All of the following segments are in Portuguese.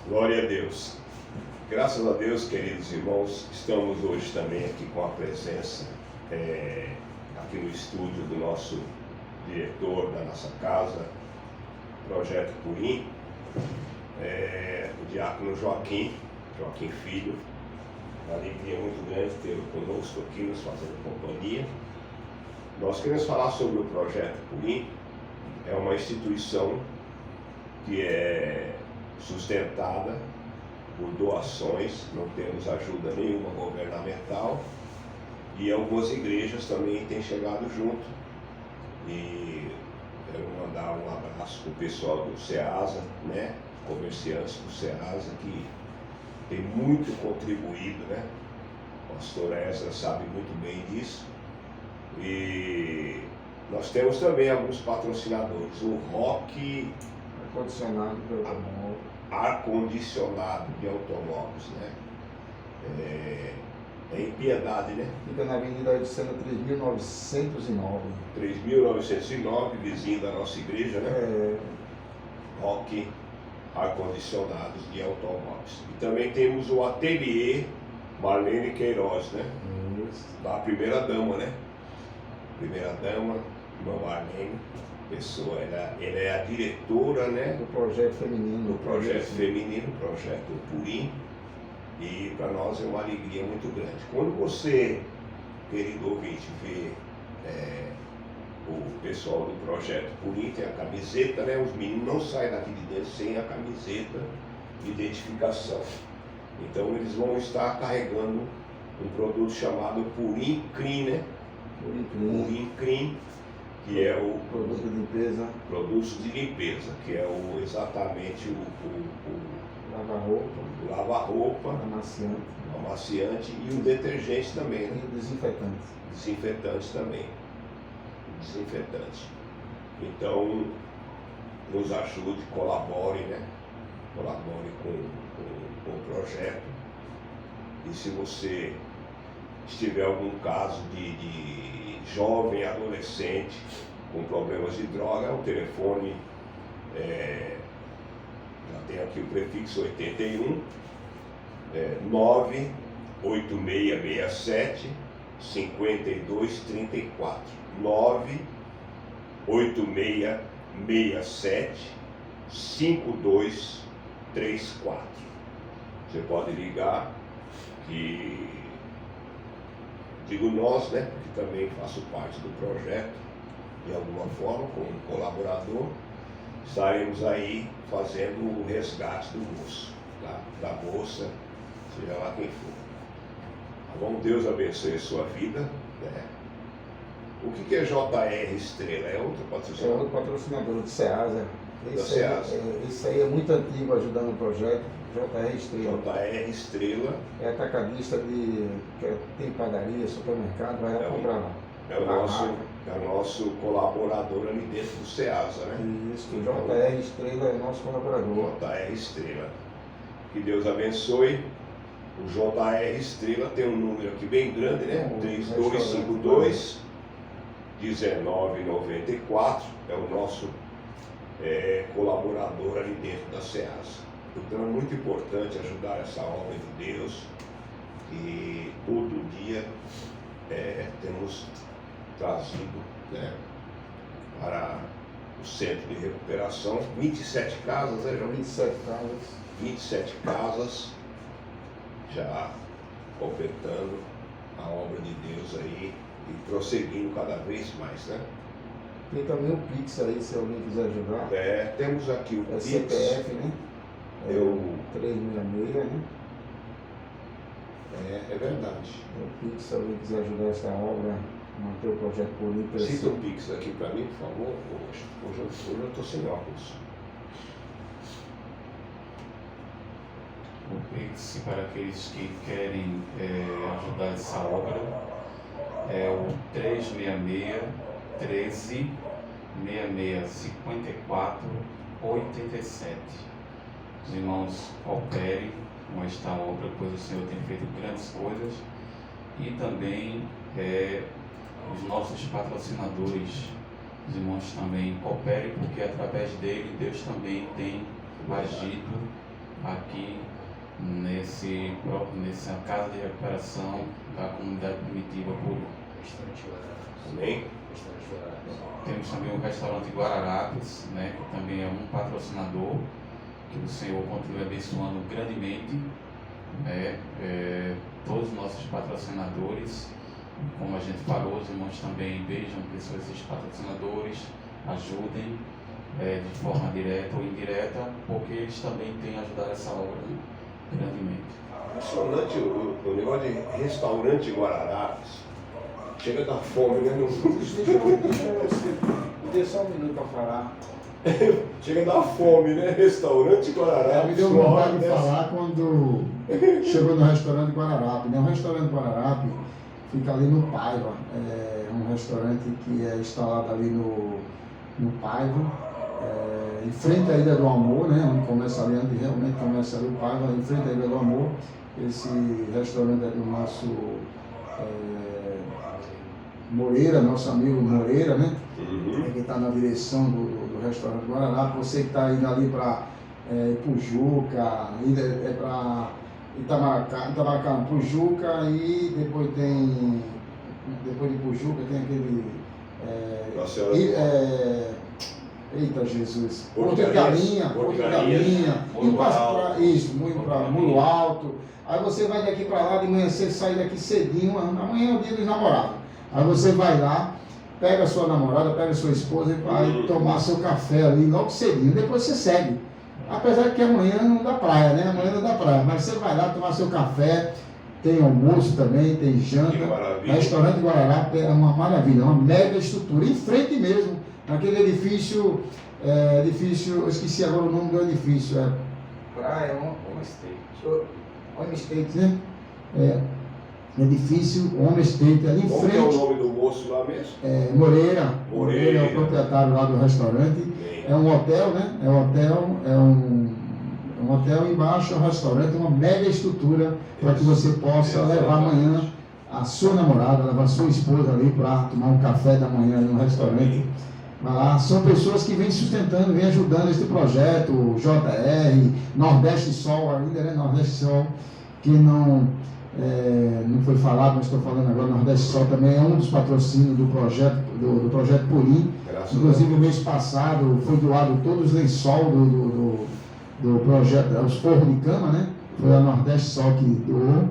Glória a Deus. Graças a Deus, queridos irmãos, estamos hoje também aqui com a presença aqui no estúdio do nosso diretor da nossa casa, Projeto Purim, o diácono Joaquim Filho. Uma alegria muito grande tê-lo conosco aqui, nos fazendo companhia. Nós queremos falar sobre o Projeto Purim. É uma instituição que é sustentada por doações, não temos ajuda nenhuma governamental, e algumas igrejas também têm chegado junto. E quero mandar um abraço para o pessoal do SEASA, comerciantes do SEASA, que tem muito contribuído, O pastor Ezra sabe muito bem disso. E nós temos também alguns patrocinadores, o Rock ar-condicionado de automóveis, é em Piedade, Fica na Avenida Edicena 3909. 3909, vizinho da nossa igreja, Rock ar-condicionados de automóveis. E também temos o Ateliê Marlene Queiroz, da primeira dama, Primeira dama, irmã Marlene, pessoa, ela é a diretora, do projeto feminino. Do projeto feminino, projeto Purim, e para nós é uma alegria muito grande. Quando você, querido ouvinte, vê o pessoal do projeto Purim, tem a camiseta, os meninos não saem daqui de dentro sem a camiseta de identificação. Então eles vão estar carregando um produto chamado Purim Clean, Purim Clean, que é o produtos de limpeza. Produtos de limpeza, que é exatamente o lava-roupa, amaciante e o detergente também, E desinfetante. Desinfetante também. Desinfetante. Então, nos ajude, colabore, Colabore com o projeto. E se você tiver algum caso de jovem, adolescente com problemas de droga, o telefone já tem aqui o prefixo 81 98667 5234 98667 5234. Você pode ligar, que digo nós, porque também faço parte do projeto, de alguma forma, como colaborador, estaremos aí fazendo o resgate do moço, da moça, seja lá quem for. Tá bom? Deus abençoe a sua vida. O que é JR Estrela? É outro patrocinador? É outro patrocinador do SEASA. Esse aí é muito antigo ajudando o projeto. JR Estrela. JR Estrela. É atacadista que tem padaria, supermercado, vai lá comprar lá. É o nosso colaborador ali dentro do SEASA, Isso, o JR Estrela é nosso colaborador. JR Estrela. Que Deus abençoe. O JR Estrela tem um número aqui bem grande, 3252 1994. É o nosso colaborador ali dentro da SEASA. Então é muito importante ajudar essa obra de Deus, e todo dia temos trazido para o centro de recuperação 27 casas, João? 27 casas. 27 casas já completando a obra de Deus aí e prosseguindo cada vez mais, Tem também o Pix aí, se alguém quiser ajudar. Temos aqui o Pix. CPF, Eu 366, É verdade. O Pix, se alguém quiser ajudar essa obra, manter o projeto Purim. Cita o Pix aqui para mim, por favor. Hoje eu estou sem óculos. O Pix, para aqueles que querem ajudar essa obra, é o 366 13 66 54 87. Os irmãos cooperem com esta obra, pois o Senhor tem feito grandes coisas, e também os nossos patrocinadores, os irmãos também cooperem, porque através dele Deus também tem agido aqui nessa casa de recuperação da comunidade primitiva Puri. Amém? Temos também o restaurante Guararapes, né, que também é um patrocinador, que o Senhor continue abençoando grandemente, né, todos os nossos patrocinadores. Como a gente falou, os irmãos também vejam pessoas, esses patrocinadores, ajudem de forma direta ou indireta, porque eles também têm ajudado essa obra grandemente. Impressionante o negócio de restaurante Guararapes. Chega a dar fome, né? Deixa só um minuto para falar. Chega a dar fome, né? Restaurante Guararapes. Me deu vontade de falar quando chegou no restaurante Guararapes. Né? O restaurante Guararapes fica ali no Paiva. É um restaurante que é instalado ali no Paiva, em frente à Ilha do Amor, né? Onde começa ali, onde realmente começa ali o Paiva, em frente à Ilha do Amor. Esse restaurante é do nosso Moreira, nosso amigo Moreira, né? Uhum. Que está na direção do restaurante Guararapes. Você que está indo ali para Pujuca, para Itamaracá, Pujuca, e depois de Pujuca tem aquele eita Jesus, Porto de Galinha, Muro Alto. Isso, Muro Alto. Aí você vai daqui para lá, de manhã você sai daqui cedinho, amanhã é o dia dos namorados. Aí você vai lá, pega a sua namorada, pega a sua esposa e vai tomar seu café ali logo cedinho, depois você segue. Apesar que amanhã não dá praia, né? Amanhã não dá praia, mas você vai lá tomar seu café, tem almoço também, tem janta. Restaurante Guararapes é uma maravilha, uma mega estrutura, em frente mesmo, naquele edifício, eu esqueci agora o nome do edifício, Praia Home State, né? Edifício Home State, ali em Como frente. é o nome do moço lá mesmo? Moreira é o proprietário lá do restaurante. É um hotel, né? É um hotel embaixo, é um restaurante, uma mega estrutura para que você possa levar amanhã a sua namorada, levar a sua esposa ali para tomar um café da manhã no restaurante. Vai lá, são pessoas que vêm sustentando, vêm ajudando este projeto, JR, Nordeste Sol ainda, né? Nordeste Sol, que não foi falado, mas estou falando agora, Nordeste Sol também é um dos patrocínios do projeto Purim. Inclusive, o mês passado foi doado todos os lençol do projeto, os forros de cama, né? Foi a Nordeste Sol que doou.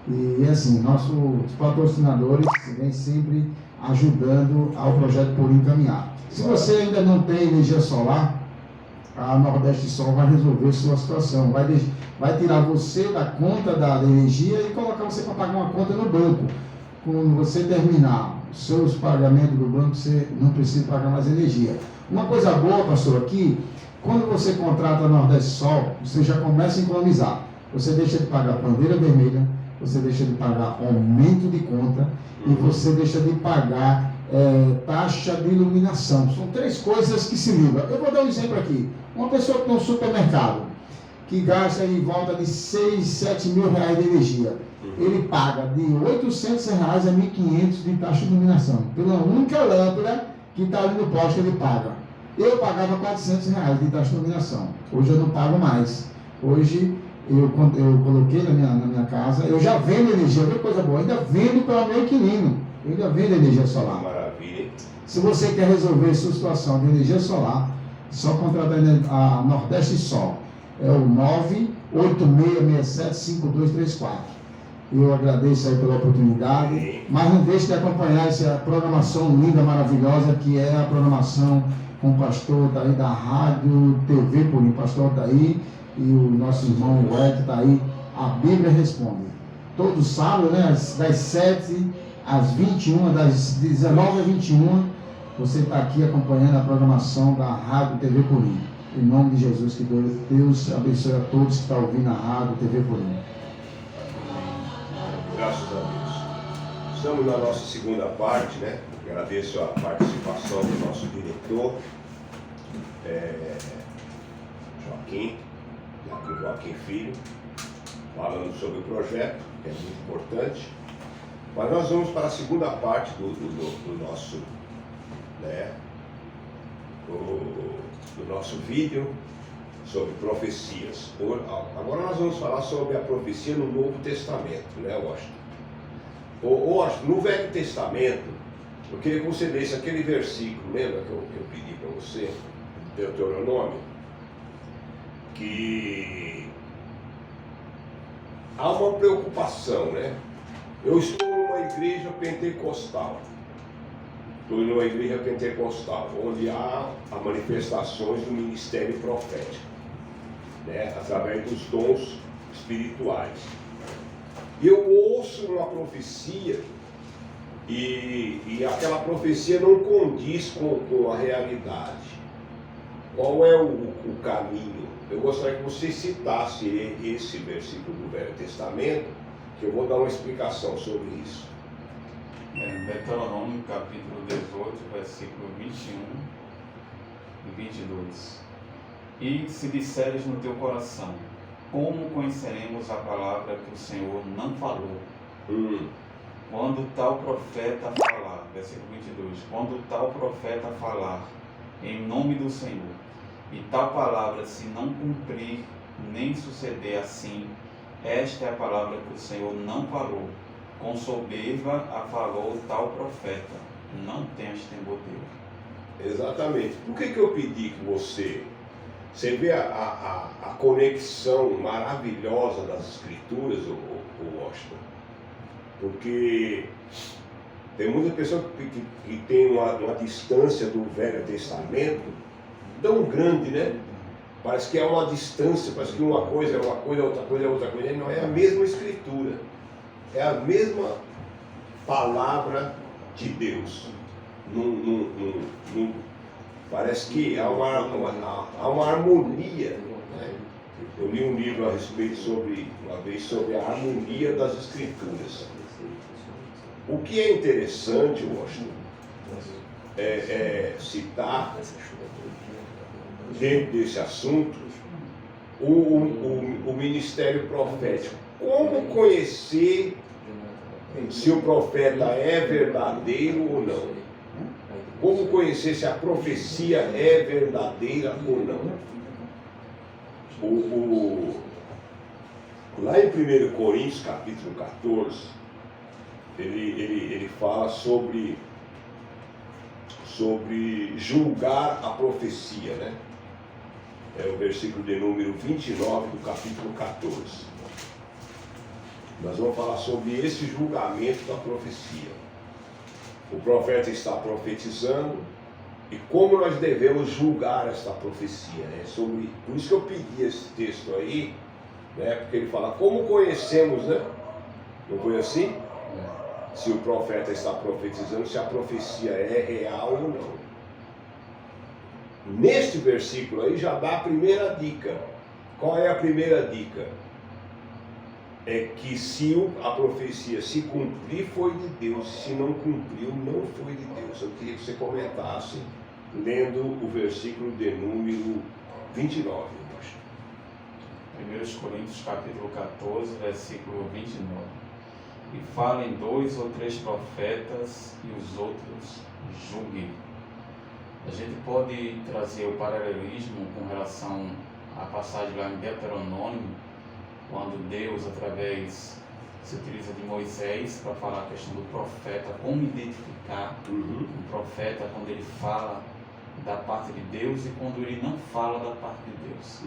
E assim, nossos patrocinadores vêm sempre ajudando ao projeto Purim caminhar. Se você ainda não tem energia solar, a Nordeste Sol vai resolver sua situação, vai tirar você da conta da energia e colocar você para pagar uma conta no banco. Quando você terminar os seus pagamentos do banco, você não precisa pagar mais energia. Uma coisa boa, pastor, aqui, quando você contrata a Nordeste Sol, você já começa a economizar. Você deixa de pagar bandeira vermelha, você deixa de pagar aumento de conta e você deixa de pagar taxa de iluminação. São três coisas que se livram. Eu vou dar um exemplo aqui. Uma pessoa que tem um supermercado, que gasta em volta de 6, 7 mil reais de energia, ele paga de 800 reais a 1.500 de taxa de iluminação. Pela única lâmpada que está ali no poste, ele paga. Eu pagava 400 reais de taxa de iluminação. Hoje eu não pago mais. Hoje eu coloquei na minha casa, eu já vendo energia, olha que coisa boa, ainda vendo para o meu inquilino, eu ainda vendo energia solar. Maravilha. Se você quer resolver sua situação de energia solar, só contratar a Nordeste Sol, é o 986675234. Eu agradeço aí pela oportunidade, mas não deixe de acompanhar essa programação linda, maravilhosa, que é a programação com o pastor Daí da Rádio TV Purim, pastor Daí, e o nosso irmão Wed está aí, a Bíblia Responde. Todo sábado, né, das 7 às 21, das 19 às 21, você está aqui acompanhando a programação da Rádio TV Purim. Em nome de Jesus, que Deus abençoe a todos que estão ouvindo a Rádio TV Purim. Graças a Deus. Estamos na nossa segunda parte, né? Agradeço a participação do nosso diretor, Joaquim Filho, falando sobre o projeto, que é muito importante. Mas nós vamos para a segunda parte do nosso, né, do nosso vídeo, sobre profecias. Agora nós vamos falar sobre a profecia no Novo Testamento, né, Washington? Washington, no Velho Testamento, eu queria que você lesse aquele versículo, lembra que eu pedi para você, Deuteronômio, que há uma preocupação, né? Eu estou numa igreja pentecostal. Onde há as manifestações do ministério profético, né? Através dos dons espirituais. E eu ouço uma profecia e aquela profecia não condiz com a realidade. Qual é o caminho? Eu gostaria que você citasse esse versículo do Velho Testamento, que eu vou dar uma explicação sobre isso. Deuteronômio, capítulo 18, versículo 21 e 22. E se disseres no teu coração, como conheceremos a palavra que o Senhor não falou? Quando tal profeta falar, versículo 22, quando tal profeta falar em nome do Senhor, e tal palavra se não cumprir, nem suceder assim, esta é a palavra que o Senhor não falou. Com soberba a falou tal profeta, não tenhas temor dele. Exatamente. Por que eu pedi que você vê a conexão maravilhosa das Escrituras, o Washington? Porque tem muita pessoa que tem uma distância do Velho Testamento tão grande, né? Parece que é uma distância, parece que uma coisa é uma coisa, outra coisa é outra coisa. Não é a mesma Escritura. É a mesma palavra de Deus. Parece que há uma harmonia. Né? Eu li um livro a respeito sobre a harmonia das Escrituras. O que é interessante, Washington, é citar dentro desse assunto o ministério profético. Como conhecer se o profeta é verdadeiro ou não? Como conhecer se a profecia é verdadeira ou não? Lá em 1 Coríntios, capítulo 14, ele fala sobre julgar a profecia, né? É o versículo de número 29 do capítulo 14. Nós vamos falar sobre esse julgamento da profecia. O profeta está profetizando e como nós devemos julgar esta profecia, né? Por isso que eu pedi esse texto aí, né? Porque ele fala, como conhecemos, né? Não foi assim? Se o profeta está profetizando, se a profecia é real ou não. Neste versículo aí já dá a primeira dica. Qual é a primeira dica? É que se a profecia se cumprir, foi de Deus. Se não cumpriu, não foi de Deus. Eu queria que você comentasse, lendo o versículo de número 29. 1 Coríntios capítulo 14, versículo 29. E falem 2 ou 3 profetas e os outros julguem. A gente pode trazer o paralelismo com relação à passagem lá em Deuteronômio, quando Deus, através, se utiliza de Moisés para falar a questão do profeta, como identificar um profeta quando ele fala da parte de Deus e quando ele não fala da parte de Deus.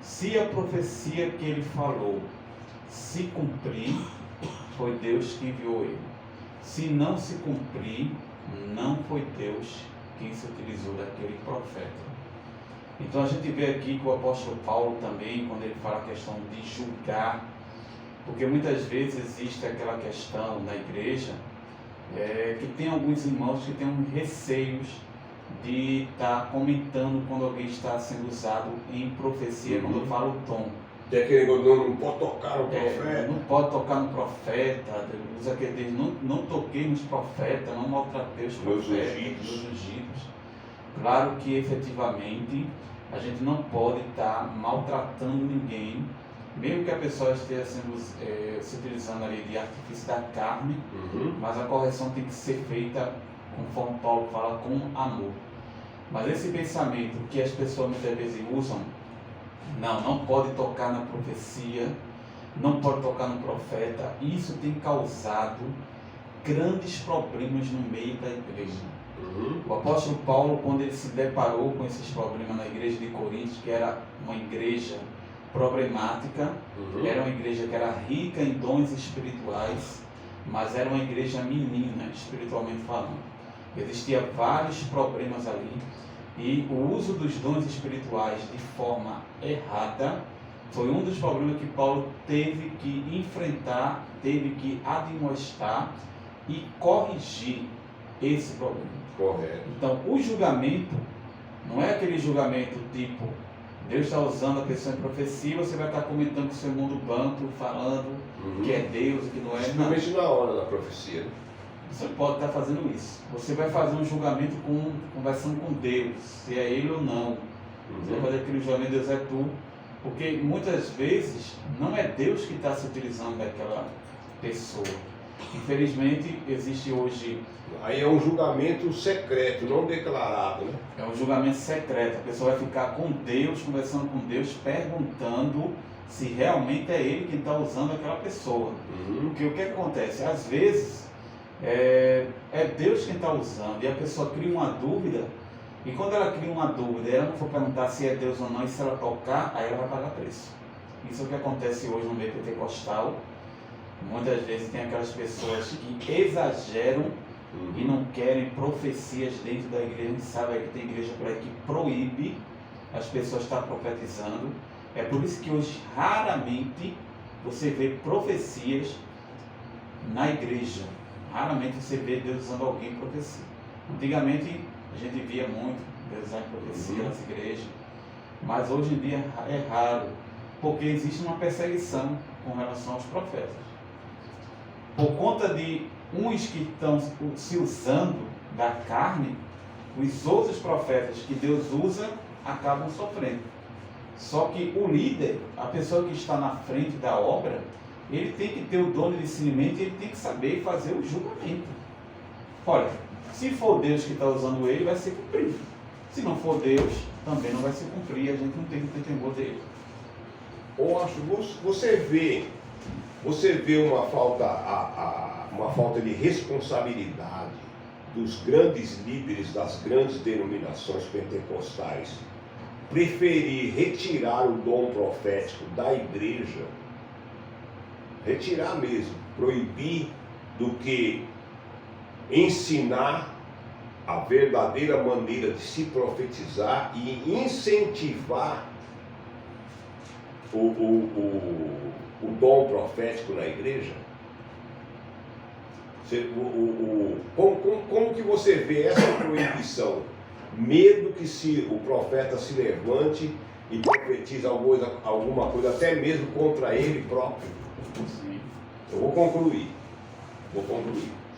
Se a profecia que ele falou se cumprir, foi Deus que enviou ele. Se não se cumprir, não foi Deus quem se utilizou daquele profeta. Então a gente vê aqui que o apóstolo Paulo também, quando ele fala a questão de julgar, porque muitas vezes existe aquela questão na igreja, que tem alguns irmãos que têm receios de estar comentando quando alguém está sendo usado em profecia, quando fala o tom. Tem aquele não pode tocar no profeta. Não pode tocar no profeta, usa aquele não toquei nos profetas, não maltratei os profetas, os ungidos. Claro que efetivamente a gente não pode estar maltratando ninguém, mesmo que a pessoa esteja sendo se utilizando ali de artifício da carne, mas a correção tem que ser feita, conforme Paulo fala, com amor. Mas esse pensamento que as pessoas muitas vezes usam Não pode tocar na profecia, não pode tocar no profeta. Isso tem causado grandes problemas no meio da igreja. O apóstolo Paulo, quando ele se deparou com esses problemas na igreja de Corinto, que era uma igreja problemática, era uma igreja que era rica em dons espirituais, mas era uma igreja menina, espiritualmente falando. Existia vários problemas ali, e o uso dos dons espirituais de forma errada foi um dos problemas que Paulo teve que enfrentar, teve que admoestar e corrigir esse problema. Correto. Então, o julgamento não é aquele julgamento tipo, Deus está usando a pessoa em profecia, você vai estar comentando com o seu irmão do banco, falando que é Deus e que não é. Principalmente na hora da profecia. Você pode estar fazendo isso. Você vai fazer um julgamento conversando com Deus, se é Ele ou não. Você vai fazer aquele julgamento, Deus é tu. Porque muitas vezes não é Deus que está se utilizando daquela pessoa. Infelizmente, existe hoje... Aí é um julgamento secreto, não declarado, né? É um julgamento secreto. A pessoa vai ficar com Deus, conversando com Deus, perguntando se realmente é Ele quem está usando aquela pessoa. Porque o que acontece? Às vezes, é Deus quem está usando, e a pessoa cria uma dúvida, e quando ela cria uma dúvida e ela não for perguntar se é Deus ou não, e se ela tocar, aí ela vai pagar preço. Isso é o que acontece hoje no meio pentecostal. Muitas vezes tem aquelas pessoas que exageram e não querem profecias dentro da igreja. A gente sabe que tem igreja por aí que proíbe as pessoas estar profetizando. É por isso que hoje raramente você vê profecias na igreja. Raramente você vê Deus usando alguém em profecia. Antigamente a gente via muito Deus usando profecia nas igrejas, mas hoje em dia é raro, porque existe uma perseguição com relação aos profetas. Por conta de uns que estão se usando da carne, os outros profetas que Deus usa acabam sofrendo. Só que o líder, a pessoa que está na frente da obra, ele tem que ter o dom de discernimento e ele tem que saber fazer o julgamento. Olha, se for Deus que está usando ele, vai ser cumprido. Se não for Deus, também não vai se cumprir. A gente não tem que ter temor dele. Você vê uma falta de responsabilidade dos grandes líderes das grandes denominações pentecostais preferir retirar o dom profético da igreja, retirar mesmo, proibir, do que ensinar a verdadeira maneira de se profetizar e incentivar o dom profético na igreja? Como que você vê essa proibição? Medo que o profeta se levante e profetize alguma coisa, até mesmo contra ele próprio. Eu vou concluir.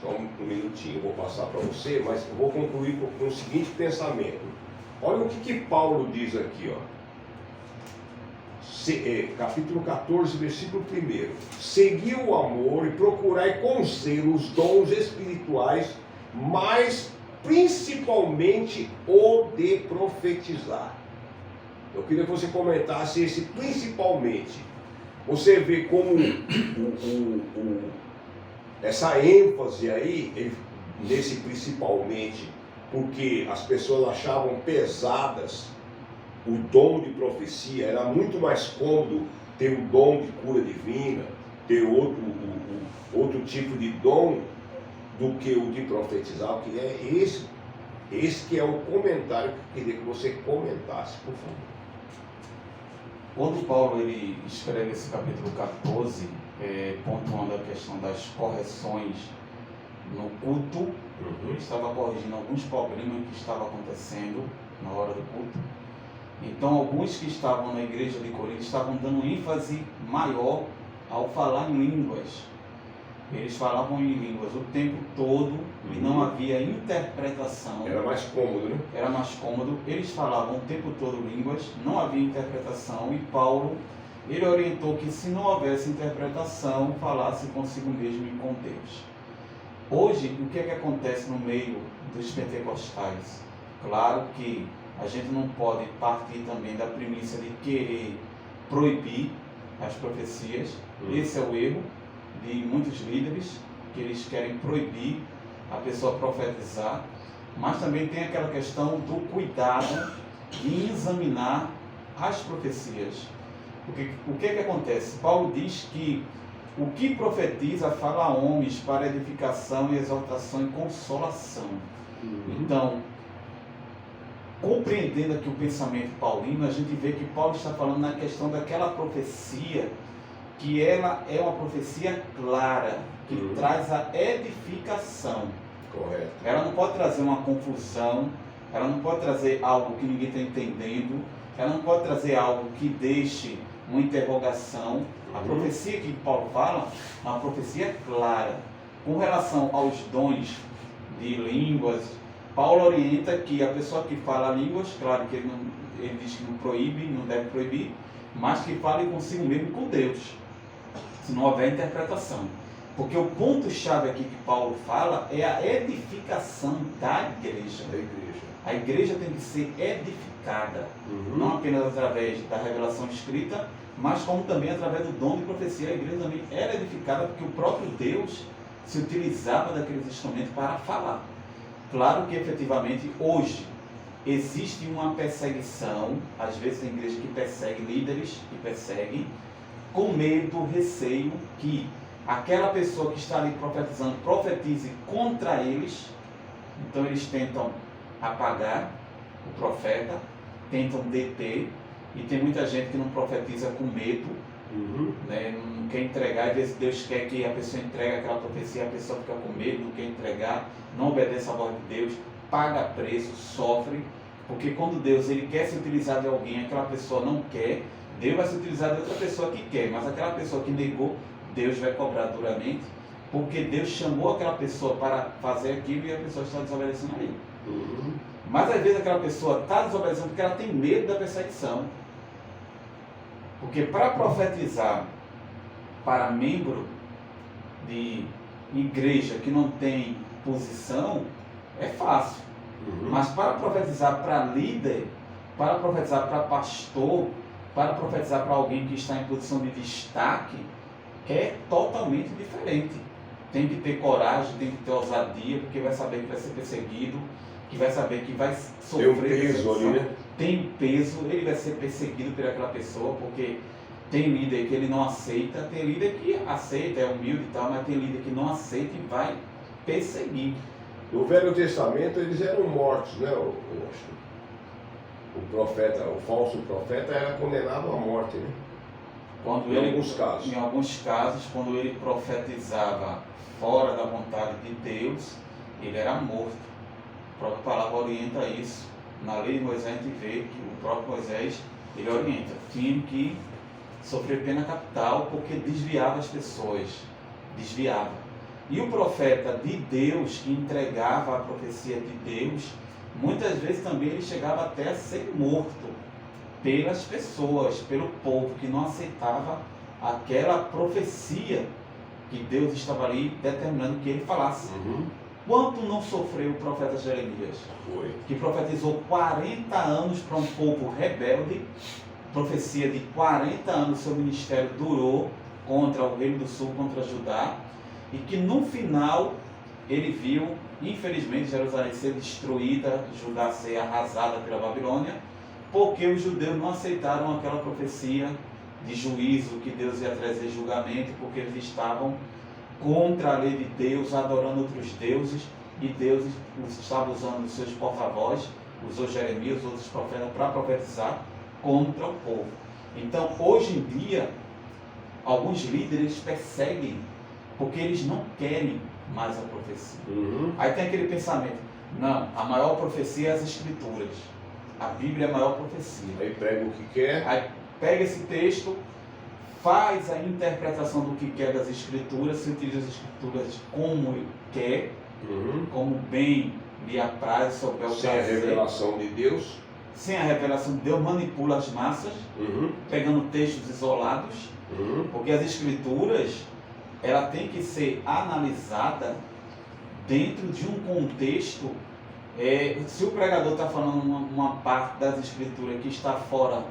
Só um minutinho, eu vou passar para você, mas eu vou concluir com o seguinte pensamento. Olha o que Paulo diz aqui, ó. Capítulo 14, versículo 1. Segui o amor e procurai com zelo os dons espirituais, mas principalmente o de profetizar. Eu queria que você comentasse esse principalmente. Você vê como essa ênfase aí, nesse principalmente, porque as pessoas achavam pesadas o dom de profecia. Era muito mais cômodo ter o dom de cura divina, ter outro tipo de dom do que o de profetizar, que é esse que é o comentário que eu queria que você comentasse, por favor. Quando Paulo ele escreve esse capítulo 14, pontuando a questão das correções no culto, ele estava corrigindo alguns problemas que estavam acontecendo na hora do culto. Então, alguns que estavam na igreja de Corinto estavam dando ênfase maior ao falar em línguas. Eles falavam em línguas o tempo todo e não havia interpretação. Era mais cômodo, né? Era mais cômodo. Eles falavam o tempo todo línguas, não havia interpretação, e Paulo, ele orientou que se não houvesse interpretação, falasse consigo mesmo e com Deus. Hoje, o que é que acontece no meio dos pentecostais? Claro que a gente não pode partir também da premissa de querer proibir as profecias. Esse é o erro de muitos líderes, que eles querem proibir a pessoa profetizar, mas também tem aquela questão do cuidado de examinar as profecias. Porque o que acontece? Paulo diz que o que profetiza fala a homens para edificação e exortação e consolação. Então, compreendendo aqui o pensamento paulino, a gente vê que Paulo está falando na questão daquela profecia, que ela é uma profecia clara, que traz a edificação. Correto. Ela não pode trazer uma confusão, ela não pode trazer algo que ninguém está entendendo, ela não pode trazer algo que deixe uma interrogação. A profecia que Paulo fala é uma profecia clara. Com relação aos dons de línguas, Paulo orienta que a pessoa que fala línguas, claro que ele diz que não proíbe, não deve proibir, mas que fale consigo mesmo com Deus, se não houver interpretação. Porque o ponto-chave aqui que Paulo fala é a edificação da igreja. A igreja tem que ser edificada, não apenas através da revelação escrita, mas como também através do dom de profecia. A igreja também era edificada porque o próprio Deus se utilizava daqueles instrumentos para falar. Claro que efetivamente hoje existe uma perseguição, às vezes tem igreja que persegue líderes, que perseguem, com medo, receio que aquela pessoa que está ali profetizando profetize contra eles. Então eles tentam apagar o profeta, tentam deter, e tem muita gente que não profetiza com medo, né? Não quer entregar. Às vezes Deus quer que a pessoa entregue aquela profecia, a pessoa fica com medo, não quer entregar, não obedece à voz de Deus, paga preço, sofre, porque quando Deus ele quer se utilizar de alguém, aquela pessoa não quer, Deus vai se utilizar de outra pessoa que quer, mas aquela pessoa que negou, Deus vai cobrar duramente, porque Deus chamou aquela pessoa para fazer aquilo e a pessoa está desobedecendo a ele. Mas às vezes aquela pessoa está desobedecendo porque ela tem medo da perseguição. Porque para profetizar para membro de igreja que não tem posição é fácil. Mas para profetizar para líder, para profetizar para pastor, para profetizar para alguém que está em posição de destaque, é totalmente diferente. Tem que ter coragem, tem que ter ousadia, porque vai saber que vai ser perseguido, que vai saber que vai sofrer perseguição. Né? Tem peso, ele vai ser perseguido por aquela pessoa, porque tem líder que ele não aceita, tem líder que aceita, é humilde e tal, mas tem líder que não aceita e vai perseguir. No Velho Testamento eles eram mortos, né? O profeta, o falso profeta era condenado à morte, né? Em alguns casos, quando ele profetizava fora da vontade de Deus, ele era morto. A própria palavra orienta isso. Na lei de Moisés a gente vê que o próprio Moisés, ele orienta, tinha que sofrer pena capital porque desviava as pessoas, desviava. E o profeta de Deus, que entregava a profecia de Deus, muitas vezes também ele chegava até a ser morto pelas pessoas, pelo povo que não aceitava aquela profecia que Deus estava ali determinando que ele falasse. Quanto não sofreu o profeta Jeremias? Que profetizou 40 anos para um povo rebelde, profecia de 40 anos, seu ministério durou contra o Reino do Sul, contra Judá, e que no final ele viu, infelizmente, Jerusalém ser destruída, Judá ser arrasada pela Babilônia, porque os judeus não aceitaram aquela profecia de juízo, que Deus ia trazer julgamento, porque eles estavam contra a lei de Deus, adorando outros deuses, e Deus estava usando os seus porta-voz, usou Jeremias, outros profetas, para profetizar contra o povo. Então, hoje em dia, alguns líderes perseguem, porque eles não querem mais a profecia. Aí tem aquele pensamento, não, a maior profecia é as Escrituras. A Bíblia é a maior profecia. Aí pega o que quer. Aí pega esse texto, faz a interpretação do que quer das Escrituras, se utiliza as Escrituras como quer, como bem lhe apraz, souber o sem a revelação de Deus. Sem a revelação de Deus, manipula as massas, pegando textos isolados, porque as Escrituras, ela tem que ser analisada dentro de um contexto Se o pregador está falando uma parte das escrituras que está fora,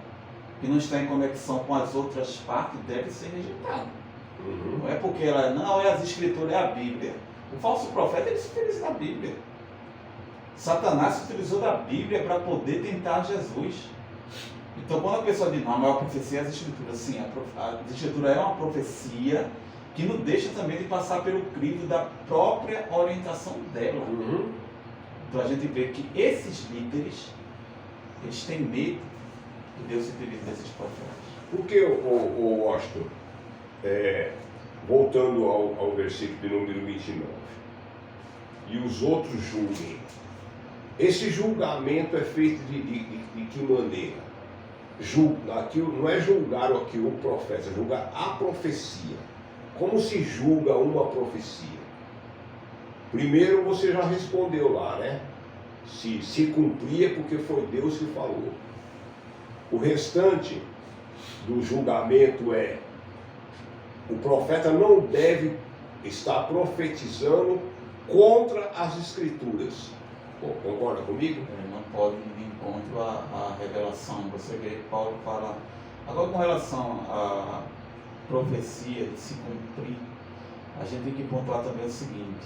que não está em conexão com as outras partes, deve ser rejeitado. Não é porque ela, não, as escrituras, é a Bíblia. O falso profeta, ele se utiliza da Bíblia. Satanás se utilizou da Bíblia para poder tentar Jesus. Então, quando a pessoa diz, não, a maior profecia é as escrituras, sim, a escritura é uma profecia que não deixa também de passar pelo crivo da própria orientação dela. Então, a gente vê que esses líderes, eles têm medo de Deus se utiliza desses profetas. Porque, o Washington, voltando ao versículo de número 29, e os outros julguem, esse julgamento é feito de que maneira? Aqui, não é julgar aqui o profeta, é julgar a profecia. Como se julga uma profecia? Primeiro você já respondeu lá, né? Se cumpria porque foi Deus que falou. O restante do julgamento é: o profeta não deve estar profetizando contra as escrituras. Concorda comigo? Ele não pode ir de encontro à revelação. Você vê, Paulo fala. Agora, com relação à profecia de se cumprir, a gente tem que pontuar também o seguinte: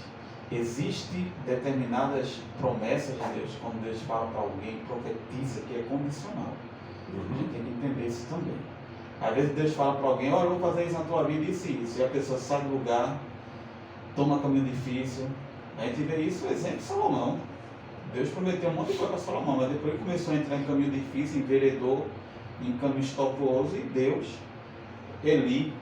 existem determinadas promessas de Deus, quando Deus fala para alguém, profetiza, que é condicional. A gente tem que entender isso também. Às vezes Deus fala para alguém, olha, eu vou fazer isso na tua vida, isso e isso. E a pessoa sai do lugar, toma caminho difícil. A gente vê isso, o exemplo de Salomão. Deus prometeu um monte de coisa para Salomão, mas depois ele começou a entrar em caminho difícil, enveredou em caminho tortuoso, e Deus, Eli,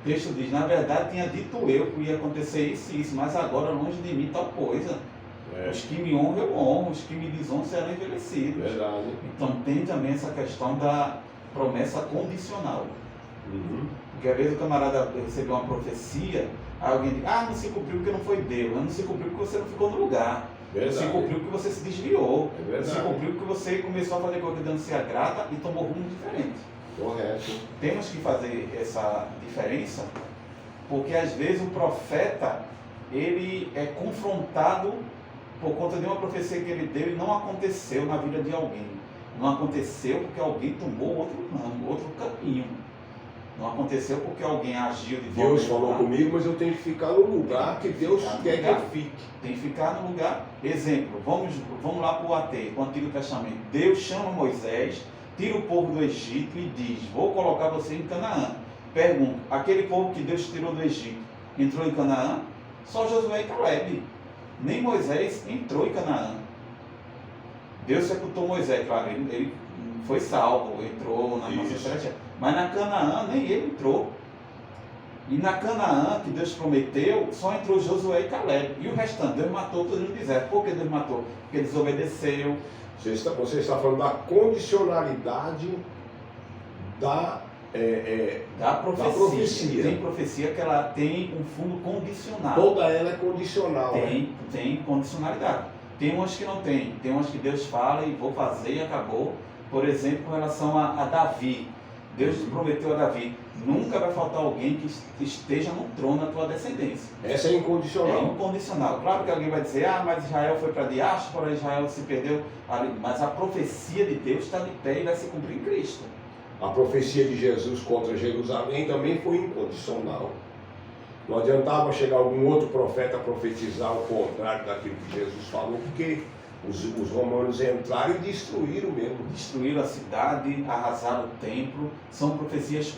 o texto diz, na verdade tinha dito eu que ia acontecer isso e isso, mas agora longe de mim tal coisa. Os que me honram eu honro, os que me desonram serão envelhecidos. Verdade. Então tem também essa questão da promessa condicional. Porque às vezes o camarada recebeu uma profecia, aí alguém diz, não se cumpriu porque não foi Deus, não se cumpriu porque você não ficou no lugar. Verdade. Se cumpriu porque você se desviou. Se cumpriu porque você começou a fazer coisa que não se agrada e tomou rumo diferente. Correto. Temos que fazer essa diferença, porque às vezes o profeta, ele é confrontado por conta de uma profecia que ele deu e não aconteceu na vida de alguém. Não aconteceu porque alguém tomou outro ramo, outro caminho. Não aconteceu porque alguém agiu de forma. Deus falou comigo, mas eu tenho que ficar no lugar que Deus quer que eu fique. Tem que ficar no lugar. Exemplo, vamos lá para o ateu, para o Antigo Testamento. Deus chama Moisés, tira o povo do Egito e diz, vou colocar você em Canaã. Pergunto, aquele povo que Deus tirou do Egito, entrou em Canaã? Só Josué e Caleb. Nem Moisés entrou em Canaã. Deus sepultou Moisés, claro, ele foi salvo, entrou na Nação Celestial. Mas na Canaã nem ele entrou. E na Canaã que Deus prometeu, só entrou Josué e Caleb. E o restante, Deus matou todo no deserto. Por que Deus matou? Porque desobedeceu. Você está falando da condicionalidade da profecia. Tem profecia que ela tem um fundo condicional. Toda ela é condicional. Tem condicionalidade. Tem umas que não tem. Tem umas que Deus fala e vou fazer e acabou. Por exemplo, com relação a Davi. Deus prometeu a Davi, nunca vai faltar alguém que esteja no trono da tua descendência. Essa é incondicional. É incondicional. Claro que alguém vai dizer, mas Israel foi para diáspora, Israel se perdeu. Mas a profecia de Deus está de pé e vai se cumprir em Cristo. A profecia de Jesus contra Jerusalém também foi incondicional. Não adiantava chegar algum outro profeta a profetizar o contrário daquilo que Jesus falou, porque os romanos entraram e destruíram mesmo. Destruíram a cidade, arrasaram o templo. São profecias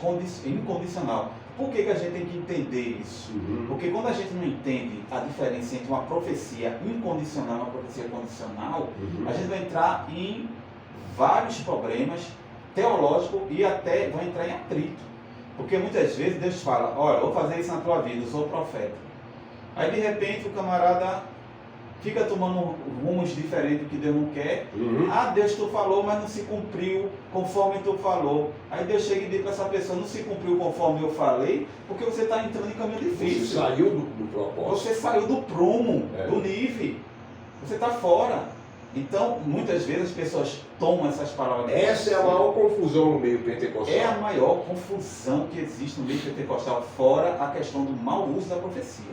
incondicionais. Por que a gente tem que entender isso? Porque quando a gente não entende a diferença entre uma profecia incondicional e uma profecia condicional, a gente vai entrar em vários problemas teológicos e até vai entrar em atrito. Porque muitas vezes Deus fala, olha, eu vou fazer isso na tua vida, eu sou profeta. Aí de repente o camarada fica tomando rumos diferentes do que Deus não quer. Deus, tu falou, mas não se cumpriu conforme tu falou. Aí Deus chega e diz para essa pessoa, não se cumpriu conforme eu falei, porque você está entrando em caminho difícil. Você saiu do propósito. Você saiu do prumo, do nível. Você está fora. Então, muitas vezes as pessoas tomam essas palavras. Essa é a maior confusão no meio pentecostal. É a maior confusão que existe no meio pentecostal, fora a questão do mau uso da profecia.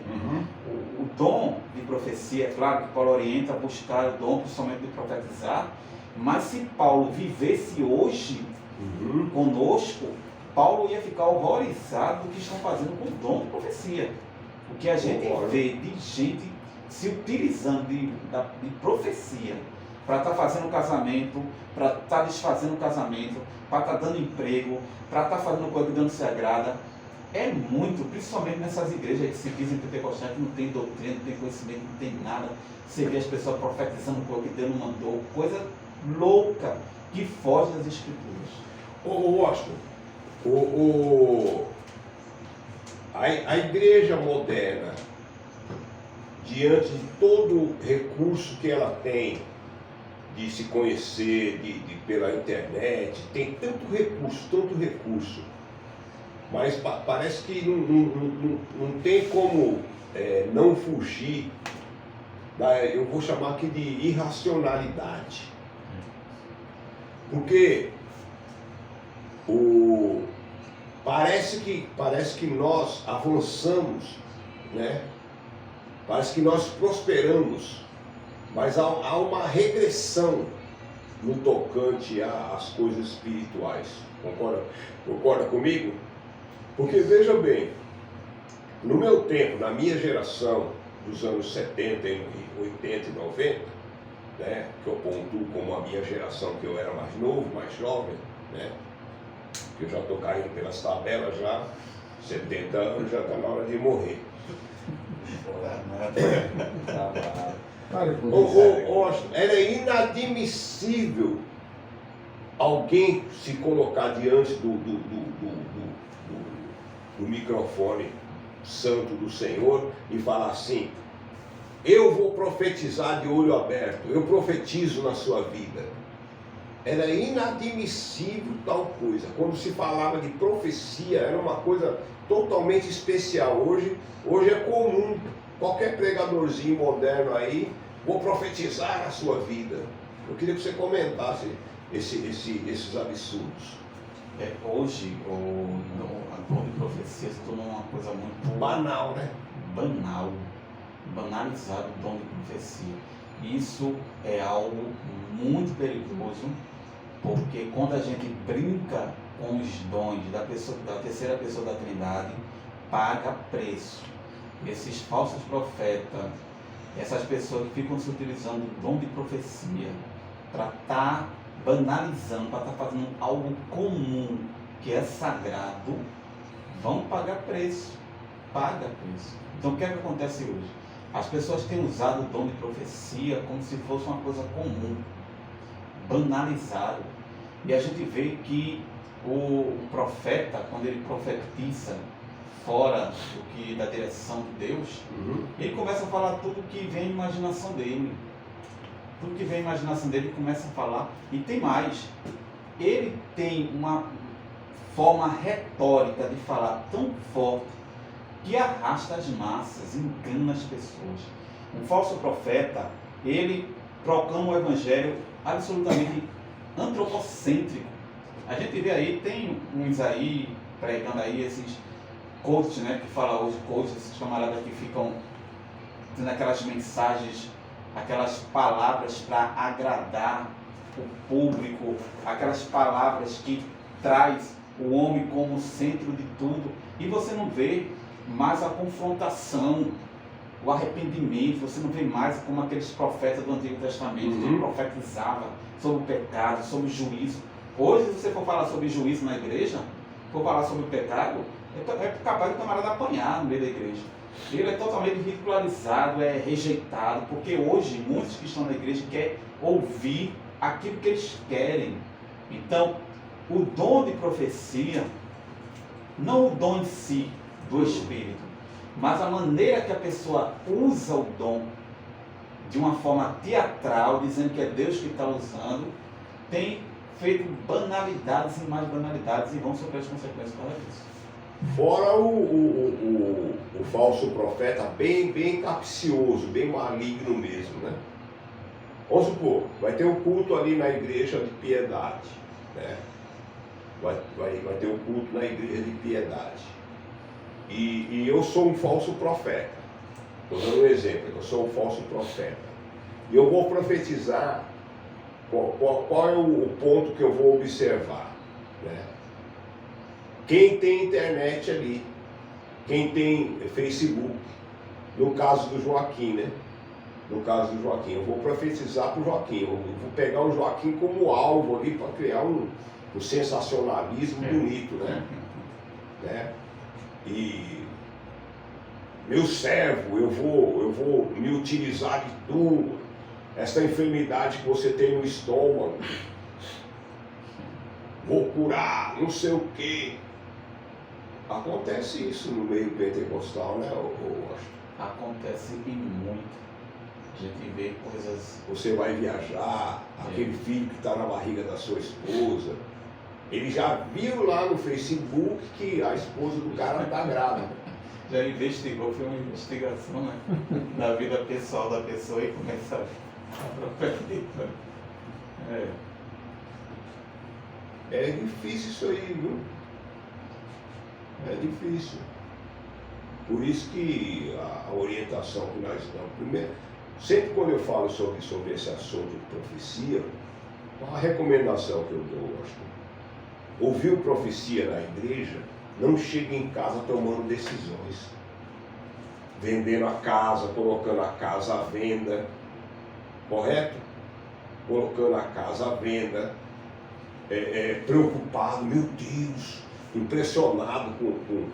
O dom de profecia, é claro que Paulo orienta a buscar o dom principalmente de profetizar, mas se Paulo vivesse hoje conosco, Paulo ia ficar horrorizado do que estão fazendo com o dom de profecia. O que a gente vê de gente se utilizando de profecia para estar fazendo casamento, para estar desfazendo casamento, para estar dando emprego, para estar fazendo coisa que não se agrada, é muito, principalmente nessas igrejas que se dizem pentecostais, que não tem doutrina, não tem conhecimento, não tem nada. Você vê as pessoas profetizando coisa que Deus não mandou, coisa louca, que foge das escrituras. Washington, a igreja moderna, diante de todo o recurso que ela tem de se conhecer pela internet, tem tanto recurso, mas parece que não tem como não fugir eu vou chamar aqui de irracionalidade. Porque parece que nós avançamos, né? Parece que nós prosperamos, mas há uma regressão no tocante às coisas espirituais. Concorda comigo? Porque veja bem, no meu tempo, na minha geração, dos anos 70, 80 e 90, né, que eu pontuo como a minha geração, que eu era mais novo, mais jovem, né, que eu já estou caindo pelas tabelas já, 70 anos já está na hora de morrer. Era inadmissível alguém se colocar diante do microfone santo do Senhor e falar assim: eu vou profetizar de olho aberto, eu profetizo na sua vida. Era inadmissível tal coisa. Quando se falava de profecia, era uma coisa totalmente especial. Hoje é comum, qualquer pregadorzinho moderno aí, vou profetizar na sua vida. Eu queria que você comentasse esses absurdos. Hoje, a dom de profecia se tornou uma coisa muito banal, né? Banalizado o dom de profecia. Isso é algo muito perigoso, porque quando a gente brinca com os dons da terceira pessoa da Trindade, paga preço. Esses falsos profetas, essas pessoas que ficam se utilizando do dom de profecia para estar banalizando, para estar fazendo algo comum que é sagrado, vão pagar preço. Paga preço. Então o que é que acontece hoje? As pessoas têm usado o dom de profecia como se fosse uma coisa comum, banalizado. E a gente vê que o profeta, quando ele profetiza fora da direção de Deus, ele começa a falar tudo que vem à imaginação dele. Tudo que vem à imaginação dele, ele começa a falar. E tem mais, ele tem uma forma retórica de falar tão forte que arrasta as massas, engana as pessoas. Um falso profeta, ele proclama o evangelho absolutamente antropocêntrico. A gente vê aí, tem uns aí, pregando aí esses coaches, né, que fala hoje coaches, esses camaradas que ficam tendo aquelas mensagens, aquelas palavras para agradar o público, aquelas palavras que traz o homem como centro de tudo, e você não vê mais a confrontação, o arrependimento, você não vê mais como aqueles profetas do Antigo Testamento, que profetizavam sobre o pecado, sobre o juízo. Hoje, se você for falar sobre juízo na igreja, for falar sobre o pecado, é capaz do camarada apanhar no meio da igreja. Ele é totalmente ridicularizado, é rejeitado, porque hoje muitos que estão na igreja querem ouvir aquilo que eles querem. Então, o dom de profecia, não o dom em si do Espírito, mas a maneira que a pessoa usa o dom de uma forma teatral, dizendo que é Deus que está usando, tem feito banalidades e mais banalidades, e vão sofrer as consequências para isso. Fora o falso profeta bem capcioso, bem maligno mesmo, né? Vamos supor, vai ter um culto ali na igreja de piedade, né? Vai ter um culto na igreja de piedade. E eu sou um falso profeta. Estou dando um exemplo, eu sou um falso profeta. E eu vou profetizar qual é o ponto que eu vou observar, né? Quem tem internet ali, quem tem Facebook, no caso do Joaquim, né? No caso do Joaquim, eu vou profetizar para o Joaquim, eu vou pegar o Joaquim como alvo ali para criar um sensacionalismo bonito, né? E meu servo, eu vou me utilizar de tudo, essa enfermidade que você tem no estômago, vou curar, não sei o quê. Acontece isso no meio pentecostal, né? Acontece e muito. A gente vê coisas. Você vai viajar, aquele filho que está na barriga da sua esposa, ele já viu lá no Facebook que a esposa do cara está grávida. Já investigou, foi uma investigação, né? Na vida pessoal da pessoa e começa a profetizar. É difícil isso aí, viu? É difícil. Por isso que a orientação que nós damos, primeiro, sempre quando eu falo sobre esse assunto de profecia, a recomendação que eu dou, ouviu profecia na igreja, não chega em casa tomando decisões, vendendo a casa, colocando a casa à venda, correto? Colocando a casa à venda, preocupado, meu Deus, impressionado com...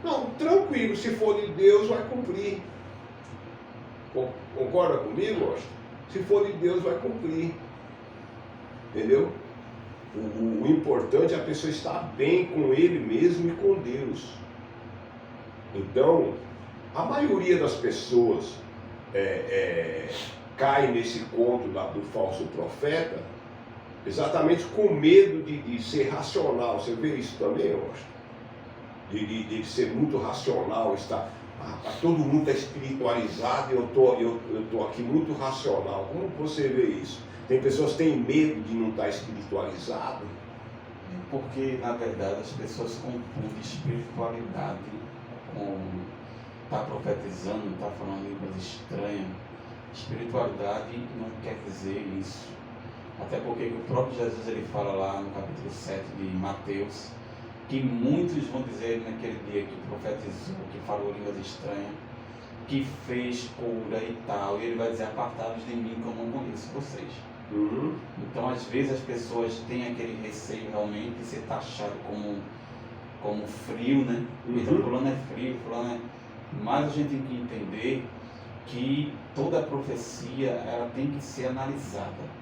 Não, tranquilo, se for de Deus vai cumprir. Concorda comigo, Austin? Se for de Deus vai cumprir. Entendeu? O importante é a pessoa estar bem com ele mesmo e com Deus. Então, a maioria das pessoas cai nesse conto do falso profeta exatamente com medo de ser racional. Você vê isso também, eu acho? De ser muito racional, todo mundo está espiritualizado e eu tô aqui muito racional. Como você vê isso? Tem pessoas que têm medo de não estar espiritualizado? Porque, na verdade, as pessoas confundem espiritualidade com estar profetizando, estar falando línguas estranhas. Espiritualidade não quer dizer isso. Até porque o próprio Jesus ele fala lá no capítulo 7 de Mateus, que muitos vão dizer naquele dia que profetizou, que falou línguas estranhas, que fez cura e tal, e ele vai dizer, apartados de mim que eu não conheço vocês. Uhum. Então, às vezes, as pessoas têm aquele receio realmente de ser taxado como frio, né? Então, fulano é frio, fulano é... Mas a gente tem que entender que toda profecia, ela tem que ser analisada.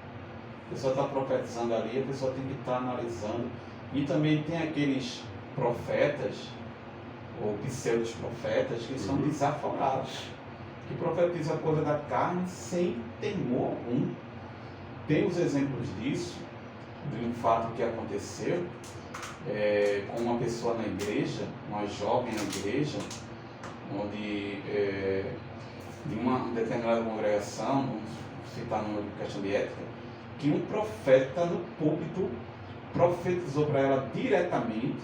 A pessoa está profetizando ali, a pessoa tem que estar analisando. E também tem aqueles profetas, ou pseudos profetas, que são desaforados, que profetizam a coisa da carne sem temor algum. Tem os exemplos disso, de um fato que aconteceu com uma pessoa na igreja, uma jovem na igreja, onde de uma determinada congregação, vamos citar numa questão de ética, que um profeta no púlpito profetizou para ela diretamente,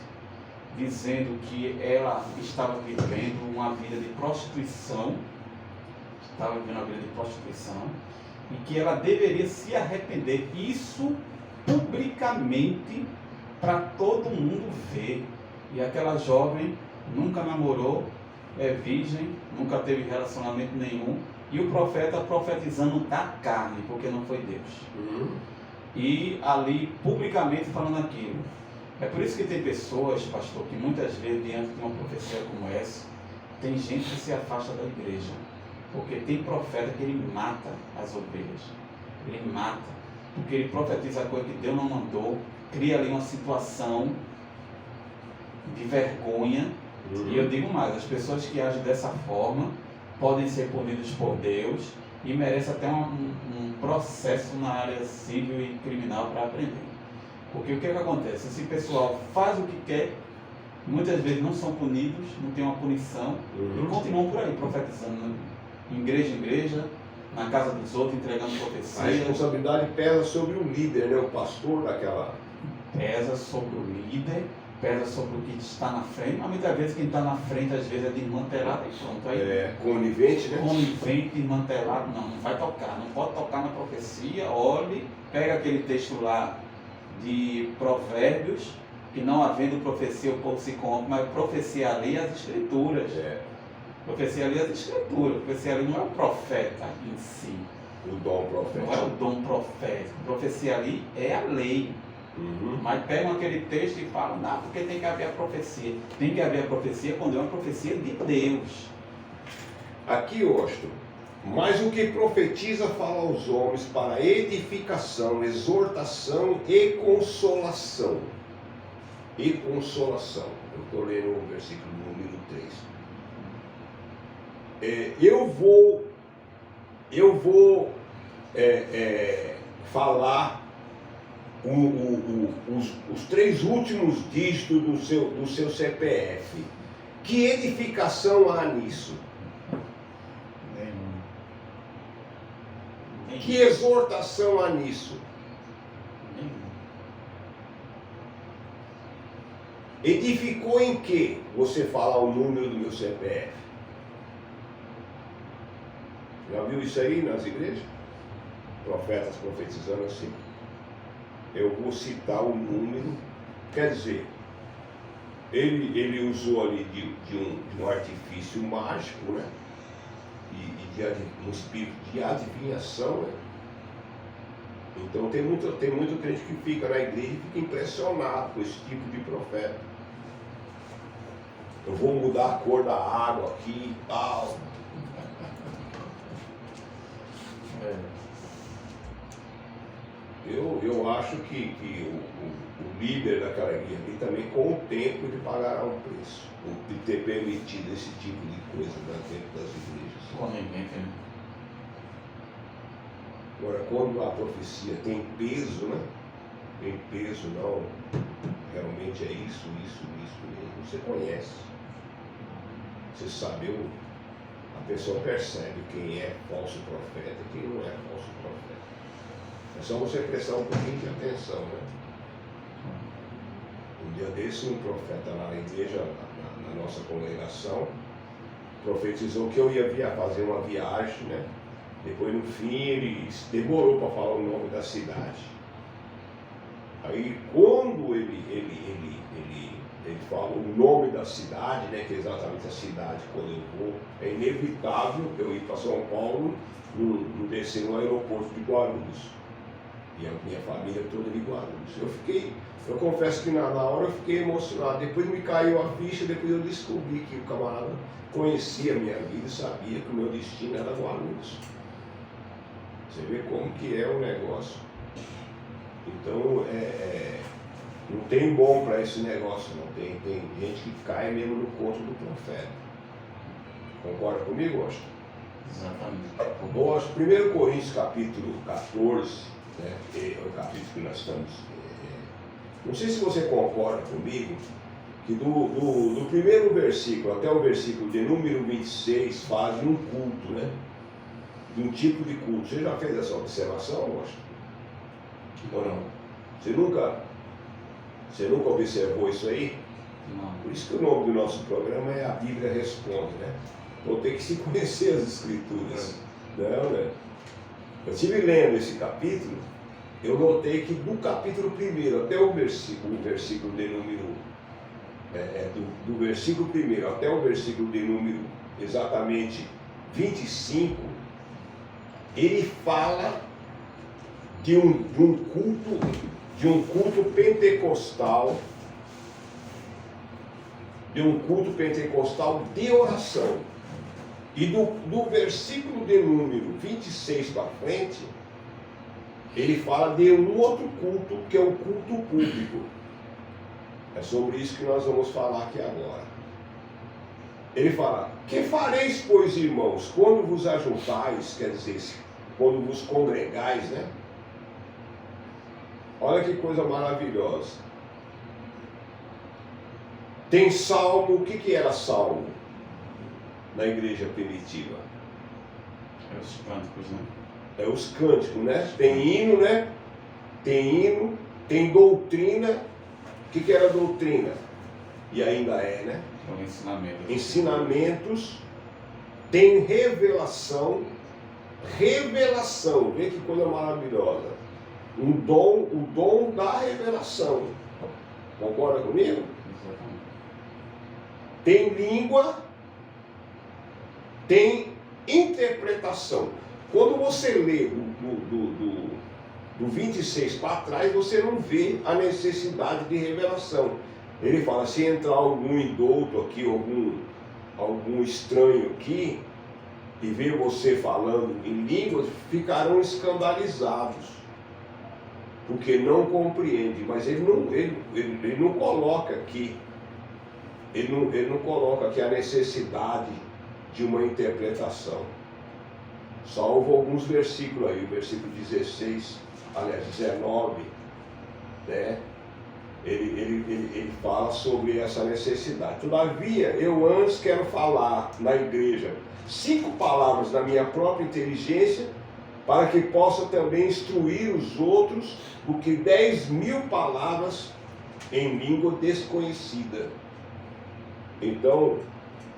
dizendo que ela estava vivendo uma vida de prostituição, e que ela deveria se arrepender, isso publicamente, para todo mundo ver. E aquela jovem nunca namorou, é virgem, nunca teve relacionamento nenhum, e o profeta profetizando da carne, porque não foi Deus. E ali publicamente falando aquilo. É por isso que tem pessoas, pastor, que muitas vezes diante de uma profecia como essa, tem gente que se afasta da igreja, porque tem profeta que ele mata as ovelhas, ele mata, porque ele profetiza a coisa que Deus não mandou, cria ali uma situação de vergonha. E eu digo mais, as pessoas que agem dessa forma podem ser punidas por Deus e merecem até um processo na área civil e criminal para aprender. Porque o que acontece? Esse pessoal faz o que quer, muitas vezes não são punidos, não tem uma punição, e continuam por aí profetizando, né? Igreja em igreja, na casa dos outros, entregando profecia. A responsabilidade pesa sobre o líder, né? O pastor daquela... Pesa sobre o líder, pesa sobre o que está na frente, mas muitas vezes quem está na frente às vezes é desmantelado e pronto. Aí, conivente, né? conivente, desmantelado, não vai tocar, não pode tocar na profecia. Olhe, pega aquele texto lá de Provérbios, que não havendo profecia o povo se corrompe, mas profecia ali as escrituras. Profecia ali as escrituras, profecia ali não é o profeta em si. O dom profético. Não é o dom profético. Profecia ali é a lei. Mas pegam aquele texto e falam, não, porque tem que haver a profecia. Tem que haver a profecia quando é uma profecia de Deus. Aqui, Osto, mas o que profetiza fala aos homens para edificação, exortação e consolação. E consolação. Eu estou lendo o versículo número 3. Eu vou falar os 3 últimos dígitos do seu CPF. Que edificação há nisso? Que exortação há nisso? Edificou em que? Você falar o número do meu CPF. Já viu isso aí nas igrejas? Profetas profetizando assim. Eu vou citar o número. Quer dizer, ele usou ali de um artifício mágico, né? Um espírito de adivinhação, né? Então tem muito crente que fica na igreja e fica impressionado com esse tipo de profeta. Eu vou mudar a cor da água aqui e tal. Eu acho que o líder daquela igreja ali também, com o tempo, ele pagará um preço de ter permitido esse tipo de coisa dentro das igrejas. Agora, quando a profecia tem peso, né? Tem peso, não, realmente é isso mesmo. Você conhece. Você sabe, a pessoa percebe quem é falso profeta e quem não é falso profeta. É só você prestar um pouquinho de atenção, né? Um dia desse, um profeta lá na igreja, na nossa congregação, profetizou que eu ia fazer uma viagem, né? Depois, no fim, ele demorou para falar o nome da cidade. Aí, quando ele fala o nome da cidade, né, que é exatamente a cidade quando eu vou, é inevitável eu ir para São Paulo, descer no aeroporto de Guarulhos. E a minha família toda de Guarulhos. Eu confesso que na hora eu fiquei emocionado. Depois me caiu a ficha, depois eu descobri que o camarada conhecia a minha vida e sabia que o meu destino era Guarulhos. Você vê como que é o negócio. Então, não tem bom para esse negócio, não. Tem gente que cai mesmo no conto do profeta. Concorda comigo, Oscar? Exatamente. Bom, 1 Coríntios capítulo 14, né, é o capítulo que nós estamos... não sei se você concorda comigo, que do primeiro versículo até o versículo de número 26 fazem um culto, né? De um tipo de culto. Você já fez essa observação, Oscar? Ou não? Você nunca observou isso aí? Não. Por isso que o nome do nosso programa é A Bíblia Responde, né? Então tem que se conhecer as Escrituras. Não, né? Eu estive lendo esse capítulo, eu notei que do capítulo 1 até o versículo de número, do versículo 1 até o versículo de número exatamente 25, ele fala de um culto pentecostal, de oração. E do versículo de número 26 para frente, ele fala de um outro culto, que é o culto público. É sobre isso que nós vamos falar aqui agora. Ele fala: que fareis, pois, irmãos, quando vos ajuntais, quer dizer, quando vos congregais, né? Olha que coisa maravilhosa. Tem salmo. O que era salmo na igreja primitiva? É os cânticos, né? É os cânticos, né? Tem hino, né? Tem doutrina. O que era doutrina? e ainda é, né? É um ensinamento. Ensinamentos, tem revelação, vê que coisa maravilhosa. O dom da revelação. Concorda comigo? Exatamente. Tem língua, tem interpretação. Quando você lê do 26 para trás, você não vê a necessidade de revelação. Ele fala, se entrar algum indouto aqui, algum estranho aqui, e ver você falando em línguas, ficarão escandalizados, porque não compreende. Mas ele não coloca aqui, ele não coloca aqui a necessidade de uma interpretação. Salvo alguns versículos aí, o versículo 16, aliás, 19, né? Ele fala sobre essa necessidade. Todavia, eu antes quero falar na igreja 5 palavras da minha própria inteligência, para que possa também instruir os outros, do que 10.000 palavras em língua desconhecida. Então,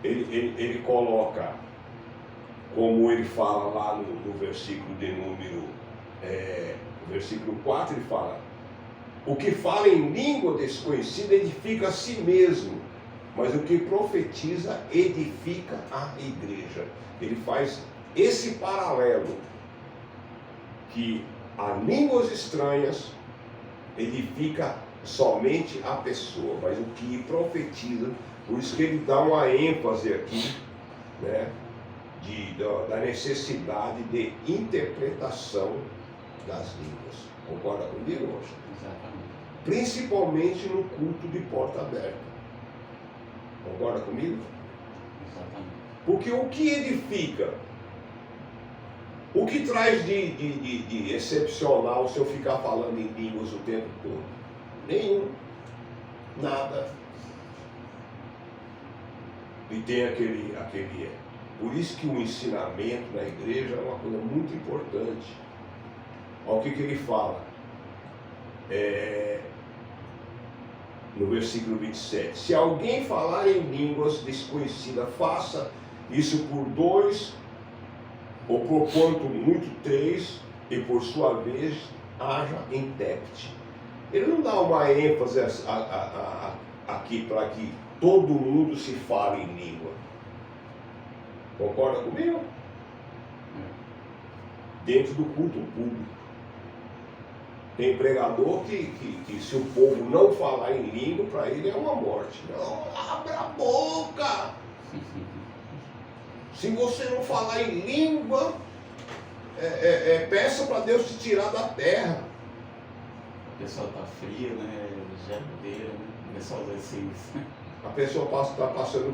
ele coloca, como ele fala lá no versículo de número, versículo 4, ele fala, o que fala em língua desconhecida edifica a si mesmo, mas o que profetiza edifica a igreja. Ele faz esse paralelo, que a línguas estranhas edifica somente a pessoa, mas o que profetiza, por isso que ele dá uma ênfase aqui, né, da necessidade de interpretação das línguas. Concorda comigo, Rocha? Exatamente. Principalmente no culto de porta aberta. Concorda comigo? Exatamente. Porque o que edifica, o que traz de excepcional se eu ficar falando em línguas o tempo todo? Nenhum. Nada. E tem aquele. Por isso que o ensinamento na igreja é uma coisa muito importante. Olha o que ele fala. No versículo 27. Se alguém falar em línguas desconhecidas, faça isso por 2, ou por quanto muito 3, e por sua vez haja intérprete. Ele não dá uma ênfase aqui para que todo mundo se fale em língua. Concorda comigo? Dentro do culto público. Tem pregador que se o povo não falar em língua, para ele é uma morte. Não, abre a boca! Se você não falar em língua, peça para Deus te tirar da terra. O pessoal está fria, né? Geladeira, né? O pessoal vai ser isso. A pessoa está passando,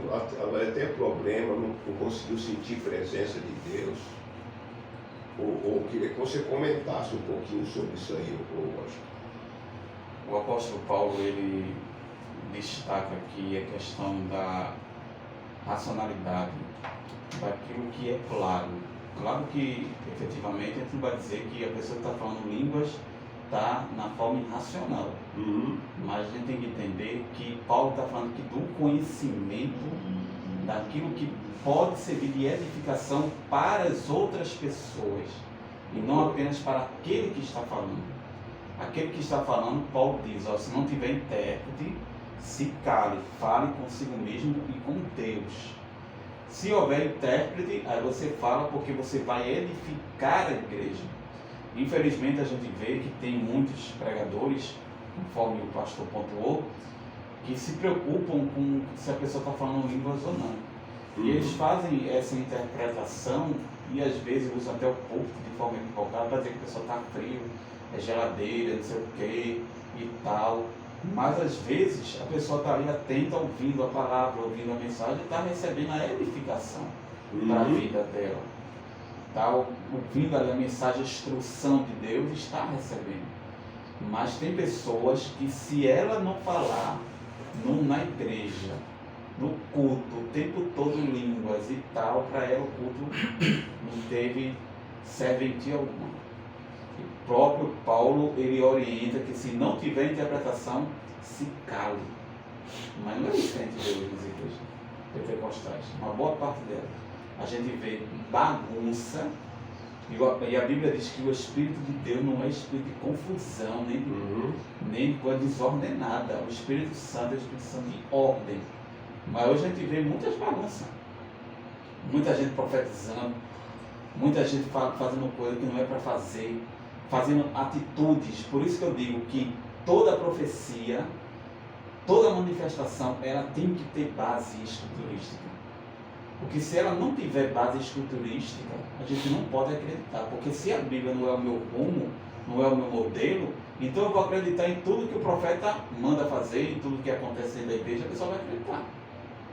vai ter problema, não conseguiu sentir presença de Deus. Ou queria que você comentasse um pouquinho sobre isso aí, O apóstolo Paulo, ele destaca aqui a questão da racionalidade, daquilo que é claro. Claro que, efetivamente, a gente não vai dizer que a pessoa que está falando línguas está na forma irracional. Uhum. Mas a gente tem que entender que Paulo está falando aqui do conhecimento, daquilo que pode servir de edificação para as outras pessoas, e não apenas para aquele que está falando. Aquele que está falando, Paulo diz, se não tiver intérprete, se cale, fale consigo mesmo e com Deus. Se houver intérprete, aí você fala, porque você vai edificar a igreja. Infelizmente a gente vê que tem muitos pregadores, conforme o pastor pontuou, que se preocupam com se a pessoa está falando línguas ou não. E eles fazem essa interpretação e às vezes usam até o corpo de forma equivocada para dizer que a pessoa está frio, é geladeira, não sei o que e tal. Mas às vezes a pessoa está ali atenta, ouvindo a palavra, ouvindo a mensagem, e está recebendo a edificação para a vida dela. Está ouvindo ali a mensagem, a instrução de Deus, está recebendo. Mas tem pessoas que, se ela não falar na igreja, no culto, o tempo todo línguas e tal, para ela o culto não teve serventia alguma. E o próprio Paulo, ele orienta que se não tiver interpretação, se cale, Mas não é isso que a gente vê hoje nas igrejas pentecostais. Uma boa parte delas. A gente vê bagunça. E a Bíblia diz que o Espírito de Deus não é espírito de confusão, nem de coisa desordenada. O Espírito Santo é o Espírito Santo de ordem. Mas hoje a gente vê muitas bagunças. Muita gente profetizando, muita gente fazendo coisa que não é para fazer, fazendo atitudes. Por isso que eu digo que toda profecia, toda manifestação, ela tem que ter base escriturística. Porque se ela não tiver base escriturística, a gente não pode acreditar. Porque se a Bíblia não é o meu rumo, não é o meu modelo, então eu vou acreditar em tudo que o profeta manda fazer, em tudo que acontece dentro da igreja, a pessoa vai acreditar.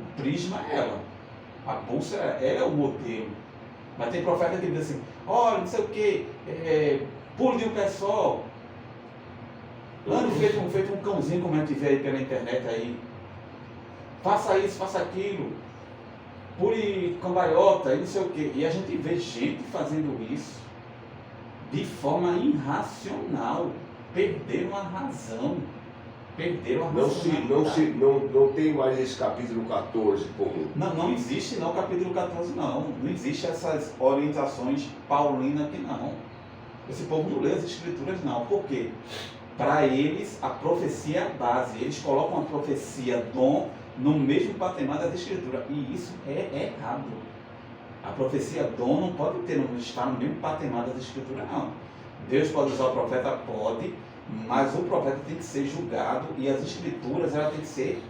O prisma é ela. A bússola, ela é o modelo. Mas tem profeta que diz assim, olha, não sei o que, pulo de um pé só. Ande feito um cãozinho, como a gente vê aí pela internet aí. Faça isso, faça aquilo. Pule cambaiota e não sei o que. E a gente vê gente fazendo isso de forma irracional. Perderam a razão. Perderam a racionalidade. Não tem mais esse capítulo 14 como... Não existe não capítulo 14 não. Não existe essas orientações paulinas aqui não. Esse povo não lê as escrituras não. Por quê? Para eles a profecia é a base. Eles colocam a profecia dom no mesmo patamar das escrituras. E isso é errado. A profecia dom não pode estar no mesmo patamar das escrituras não. Deus pode usar o profeta? Pode. Mas o profeta tem que ser julgado e as escrituras ela tem que ser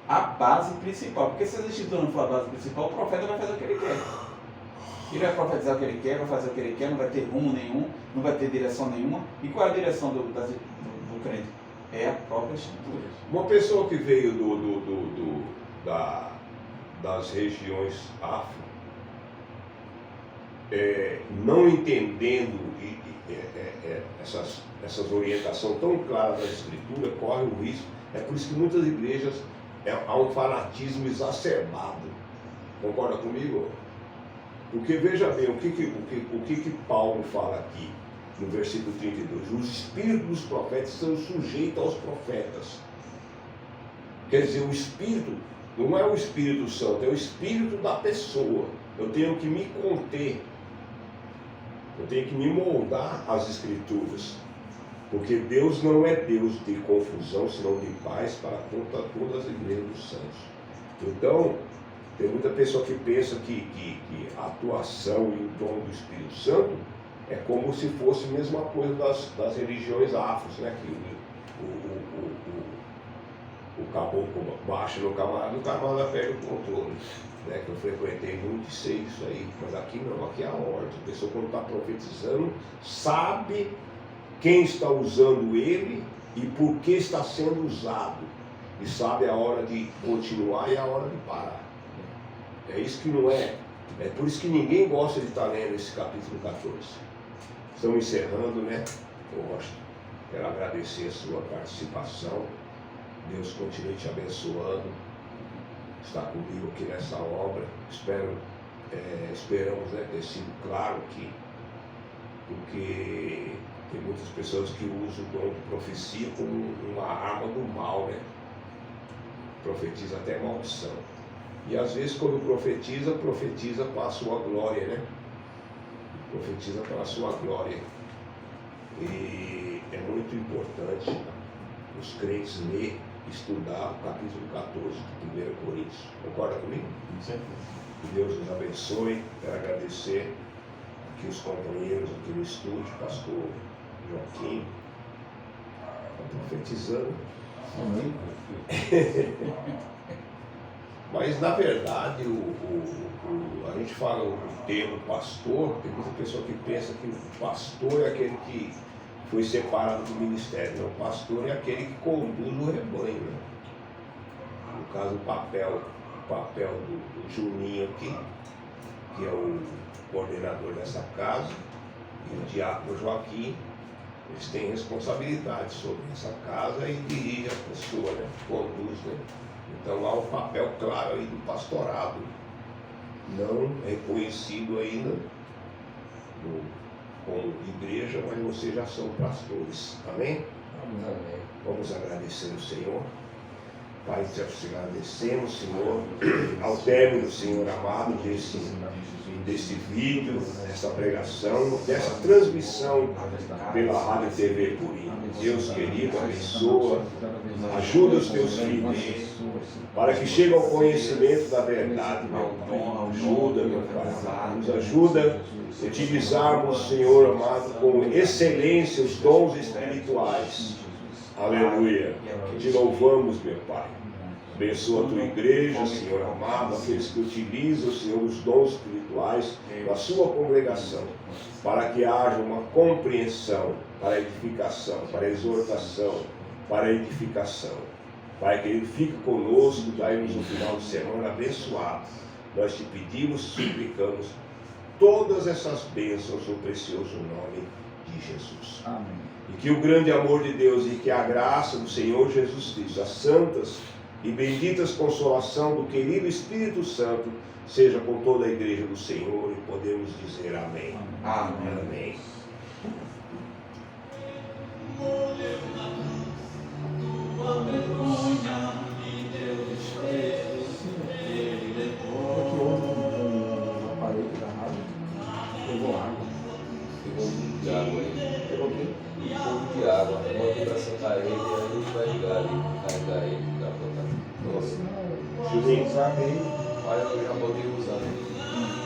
a base principal. Porque se as escrituras não for a base principal, o profeta vai fazer o que ele quer. Ele vai profetizar o que ele quer, vai fazer o que ele quer, não vai ter rumo nenhum, não vai ter direção nenhuma. E qual é a direção do crente? É a própria escritura. Uma pessoa que veio das regiões afro, não entendendo essas orientações tão claras da Escritura, corre o risco. É por isso que muitas igrejas há um fanatismo exacerbado. Concorda comigo? Porque veja bem, o que Paulo fala aqui no versículo 32? Os espíritos dos profetas são sujeitos aos profetas. Quer dizer, o Espírito não é o Espírito Santo, é o Espírito da pessoa. Eu tenho que me conter. Eu tenho que me moldar às Escrituras, porque Deus não é Deus de confusão, senão de paz para todas as igrejas dos santos. Então, tem muita pessoa que pensa que a atuação e o dom do Espírito Santo é como se fosse a mesma coisa das religiões afros, né? Que o caboclo baixa no camarada e o camarada perde o controle. Né, que eu frequentei muito e sei isso aí, mas aqui não, aqui é a ordem. A pessoa quando está profetizando sabe quem está usando ele e por que está sendo usado, e sabe a hora de continuar e a hora de parar. É isso que não é por isso que ninguém gosta de estar lendo esse capítulo 14. Estamos encerrando, né? Eu gosto. Quero agradecer a sua participação. Deus continue te abençoando. Está comigo aqui nessa obra. Esperamos, né, ter sido claro aqui, porque tem muitas pessoas que usam o dom de profecia como uma arma do mal, né? Profetiza até maldição. E às vezes quando profetiza para a sua glória, né? Profetiza para a sua glória. E é muito importante os crentes ler, estudar o capítulo 14 de 1 Coríntios. Concorda comigo? Com certeza. Que Deus nos abençoe. Quero agradecer aqui os companheiros aqui no estúdio, pastor Joaquim, está profetizando. Amém. Mas na verdade a gente fala o termo pastor, tem muita pessoa que pensa que o pastor é aquele que foi separado do ministério. Não, o pastor é aquele que conduz o rebanho, né? No caso, o papel do Juninho aqui, que é o coordenador dessa casa, e o diácono Joaquim, eles têm responsabilidade sobre essa casa e dirigem as pessoas, né? Conduz, né? Então há um papel claro aí do pastorado, não reconhecido ainda como igreja, mas vocês já são pastores. Amém? Amém. Vamos agradecer ao Senhor. Pai, te agradecemos, Senhor, ao término, Senhor amado, desse vídeo, dessa pregação, dessa transmissão pela Rádio TV Purim. Deus querido, abençoa, ajuda os teus filhos para que cheguem ao conhecimento da verdade, meu Pai. Ajuda, meu Pai, nos ajuda a utilizarmos, Senhor amado, com excelência os dons espirituais. Aleluia. Te louvamos, meu Pai. Abençoa a tua igreja, Senhor amado, aqueles que utilizam, Senhor, os dons espirituais da sua congregação, para que haja uma compreensão, para edificação, para exortação, para edificação. Pai querido, fique conosco, dai-nos um final de semana abençoado. Nós te pedimos, suplicamos todas essas bênçãos no precioso nome de Jesus. Amém. E que o grande amor de Deus e que a graça do Senhor Jesus Cristo, as santas e benditas consolação do querido Espírito Santo, seja com toda a igreja do Senhor, e podemos dizer amém. Amém. Amém. Aqui ontem um aparelho da rádio pegou água. Pegou um pouco de água aí. Pegou o quê? Um pouco de água. Uma vibração da ele e aí vai ligar ali, carregar ele, dá pra botar. Nossa, Juninho. usar meio. Olha, eu já botei usando.